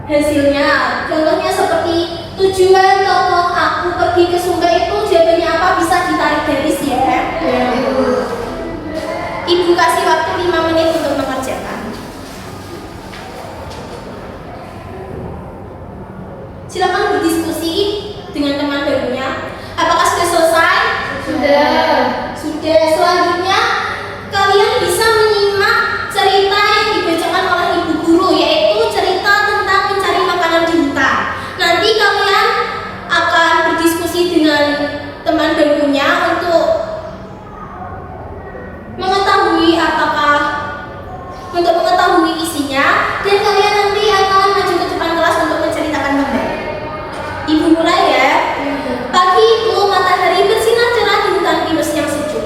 Hasilnya, contohnya seperti tujuan tokoh aku pergi ke sungai itu jawabannya apa, bisa ditarik garis ya. Ibu kasih waktu 5 menit untuk mengerjakan. Silakan berdiskusi dengan teman barunya. Apakah sudah selesai? Sudah. Selanjutnya kalian bisa menyimak cerita yang dibacakan oleh ibu guru, yaitu cerita tentang mencari makanan di hutan. Nanti kalian akan berdiskusi dengan teman barunya untuk mengetahui isinya, dan kalian nanti akan maju ke depan kelas untuk menceritakan kembali. Ibu mulai ya. Pagi itu matahari bersinar cerah di hutan pinus yang sejuk.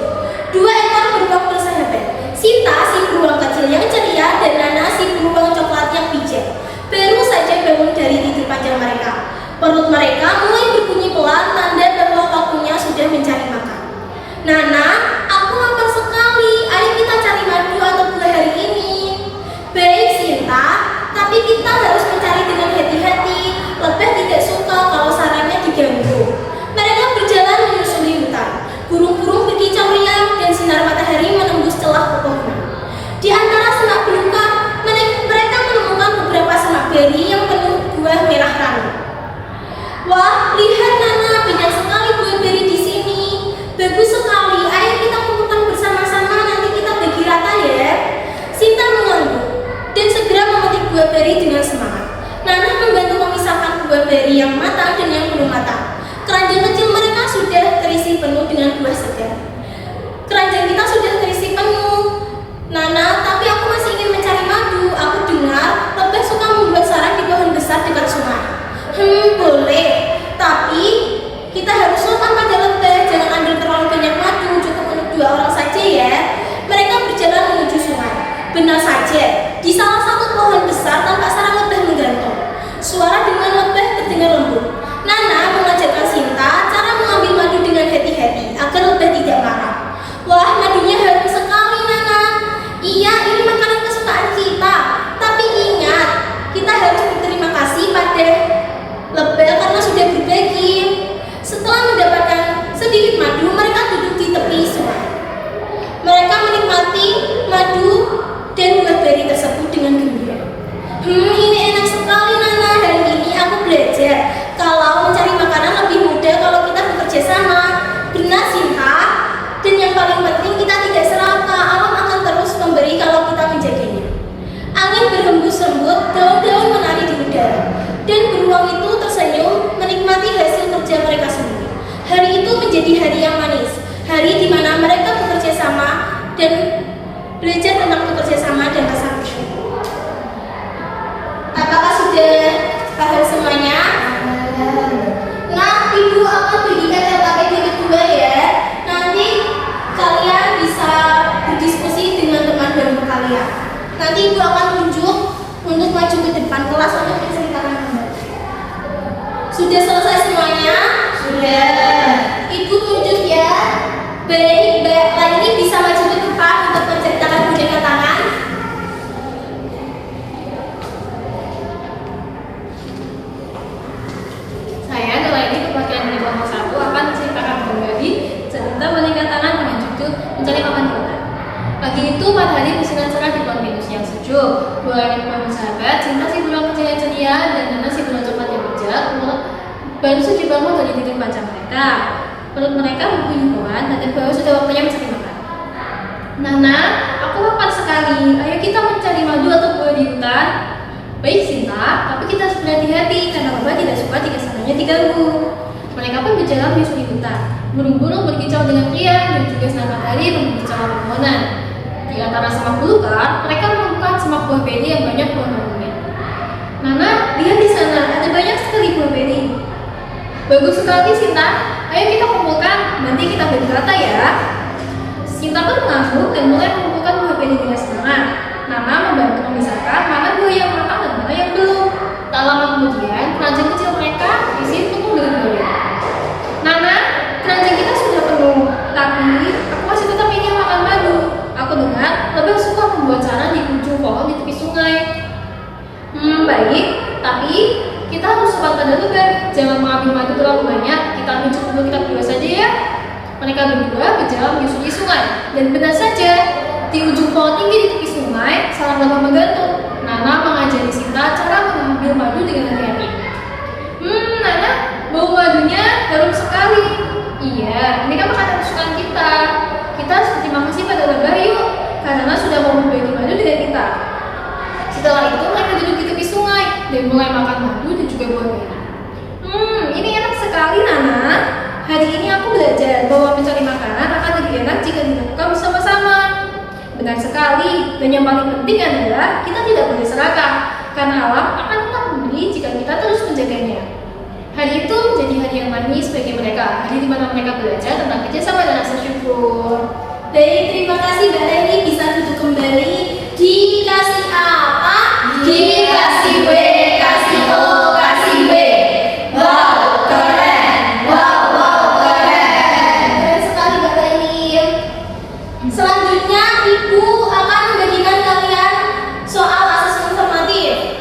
2 ekor beruang bersahabat, Sinta si beruang kecil yang ceria dan Nana si beruang coklat yang bijak, baru saja bangun dari tidur panjang mereka. Perut mereka mulai berbunyi pelan, tanda bahwa waktunya sudah mencari makan. Nana, aku lapar sekali. Ayo kita cari madu atau buah hari ini. Baik Sinta, tapi kita harus mencari dengan hati-hati. Lebah tidak suka kalau sarannya diganggu. Mereka berjalan menyusuri hutan. Burung-burung berkicau riang dan sinar matahari menembus celah pepohonan. Di antara semak belukar, mereka menemukan beberapa semak beri yang penuh buah merah ranum. Wah, lihat Nana, banyak sekali buah beri di sini. Bagus sekali. Ayo kita kumpulkan bersama-sama, nanti kita bagi rata ya. Sinta mengangguk dan segera memetik buah beri dengan semangat. Nana membantu memisahkan buah beri yang matang dan yang belum matang. Keranjang kecil mereka sudah terisi penuh dengan buah segar. Keranjang kita sudah terisi penuh, Nana, tapi aku masih ingin mencari madu. Aku dengar lebah suka membuat sarang di pohon besar dekat sungai. Boleh, tapi kita harus sopan pada lebah. Jangan ambil terlalu banyak madu, cukup untuk 2 orang saja ya. Mereka berjalan menuju sungai. Benar saja, di salah satu pohon besar tampak sarang lebah menggantung. Suara dengan lebah terdengar lembut. Nana mengajarkan Sinta cara mengambil madu dengan hati-hati agar lebah tidak marah. Wah, madunya harum sekali Nana. Iya, ini makanan kesukaan kita. Tapi ingat, kita harus berterima kasih pada lebah karena sudah berbagi. Setelah mendapatkan sedikit madu, mereka duduk di tepi sungai. Mereka menikmati madu dan buah beri tersebut dengan gembira. Ini enak sekali Nana. Hari ini aku belajar kalau mencari makanan lebih mudah kalau kita bekerja sama. Benar Sinta. Dan yang paling penting kita tidak serakah. Alam akan terus memberi kalau kita menjaganya. Angin berhembus lembut, daun-daun menari di udara, dan beruang itu tersenyum menikmati hasil kerja mereka sendiri. Hari itu menjadi hari yang manis, hari di mana mereka bekerja sama dan belajar tentang bekerja sama dan rasa bersyukur. Apakah sudah paham semuanya? Nah, Ibu akan berikan LKPD kedua ya. Nanti kalian bisa berdiskusi dengan teman baru kalian. Nanti Ibu akan tunjuk untuk maju ke depan kelas untuk menceritakan kembali. Sudah selesai semuanya? Sudah. Ibu tunjuk ya. Baik, Mbak Laini bisa maju ke depan untuk menceritakan boneka tangan. Saya Nelaini kebagian di kelompok 1 akan menceritakan kembali cerita boneka tangan dengan judul Mencari Makan di Hutan. Pagi itu matahari bersinar cerah di pohon pinus yang sejuk. 2 ekor bersahabat, Sinta si beruang kecil yang ceria dan Nana si beruang coklat yang bijak baru saja bangun dari tidur panjang mereka. Perut mereka berbunyi pelan dan baru sudah waktunya mencari makan. Nana, aku lapar sekali. Ayo kita mencari madu atau buah di hutan. Baik Sinta, tapi kita harus berhati-hati karena lebah tidak suka jika sarannya diganggu. Mereka pun berjalan menyusuri hutan. Burung-burung berkicau dengan riang dan juga sinar matahari memberi celah pepohonan. Di antara semak belukar, mereka menemukan semak buah beri yang banyak buah ranumnya. Nana, lihat di sana, ada banyak sekali buah beri. Bagus sekali Sinta, ayo kita kumpulkan, nanti kita bagi rata ya. Sinta pun mengangguk dan mulai mengumpulkan buah beri dengan semangat. Nana membantu memisahkan mana buah yang matang dan mana yang belum. Tak lama kemudian, keranjang kecil mereka diisi penuh dengan buah beri. Nana, keranjang kita sudah penuh, tapi aku masih tetap ingin makan madu. Aku dengar lebah suka membuat sarang di ujung pohon di tepi sungai. Baik, tapi sobat pada lebar, jangan mengambil madu terlalu banyak. Kita tunjuk dulu kita berdua saja ya. Mereka berdua berjalan menyusuri sungai. Dan benar saja, di ujung pohon tinggi di tepi sungai, sarang lebah menggantung. Nana mengajari Sinta cara mengambil madu dengan hati-hati. Nana, bau madunya harum sekali. Iya, ini kan makanan kesukaan kita. Kita harus berterima kasih pada lebah yuk, karena sudah mau berbagi madu dengan kita. Setelah itu mereka duduk di tepi sungai dan mulai makan madu dan juga buah beri. Ini enak sekali Nana. Hari ini aku belajar bahwa mencari makanan akan lebih enak jika dilakukan bersama-sama. Benar sekali, dan yang paling penting adalah kita tidak boleh serakah, karena alam akan tetap memberi jika kita terus menjaganya. Hari itu menjadi hari yang manis bagi mereka, hari di mana mereka belajar tentang kerjasama dan rasa syukur. Baik, terima kasih Mbak Leni, bisa duduk kembali. Dikasih apa? Dikasih B, kasih O, kasih B. Wow, keren. Wow, keren. Keren sekali Mbak Leni. Selanjutnya Ibu akan membagikan kalian soal asesmen formatif.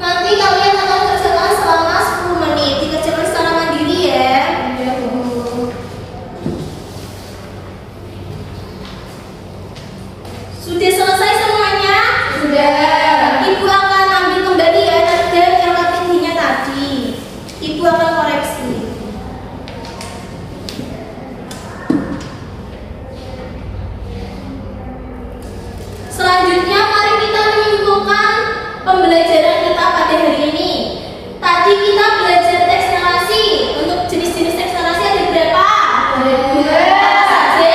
Nanti kalian akan kerjakan selama 10 menit. Dikerjakan secara mandiri ya. Iya, Bu. Sudah selesai semuanya? Sudah. Ibu akan ambil kembali ya dan yang intinya tadi. Ibu akan koreksi. Selanjutnya mari kita menyimpulkan pembelajaran kita pada hari ini. Tadi kita belajar teks narasi. Untuk jenis-jenis teks narasi ada berapa? Ada saja.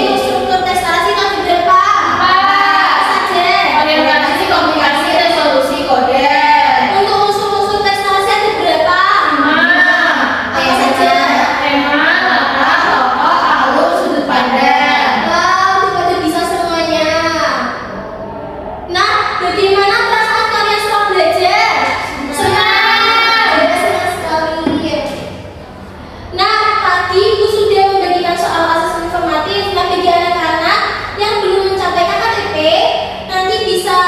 Untuk struktur teks narasi ada berapa? Saja. Orientasi, komunikasi, dan solusi kode. Untuk unsur-unsur teks narasi ada berapa? Apa saja? Tema, latar, tokoh, alur, sudut pandang. Wow, pada bisa semuanya. Nah, bagaimana perasaan kalian setelah belajar? Senang. Senang sekali. Nah, tadi Ibu sudah membagikan soal asesmen formatif. Nah, bagi anak-anak yang belum mencapai KKTP, nanti bisa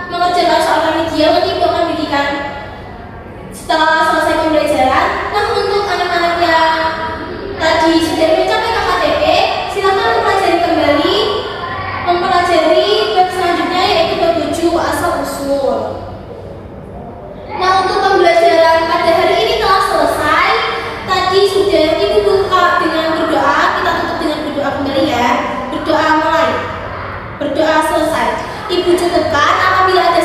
mengerjakan soal remedial. Nanti Ibu akan bagikan setelah selesai pembelajaran. Nah, untuk anak-anak yang tadi sudah mencapai KKTP, silakan mempelajari kembali mempelajari bab selanjutnya yaitu bab 7 asal usul. Nah, untuk pembelajaran pada hari ini telah selesai. Tadi sudah Ibu buka dengan berdoa, kita tutup dengan berdoa kembali ya. Berdoa mulai. Berdoa selesai. Ibu cukupkan apabila ada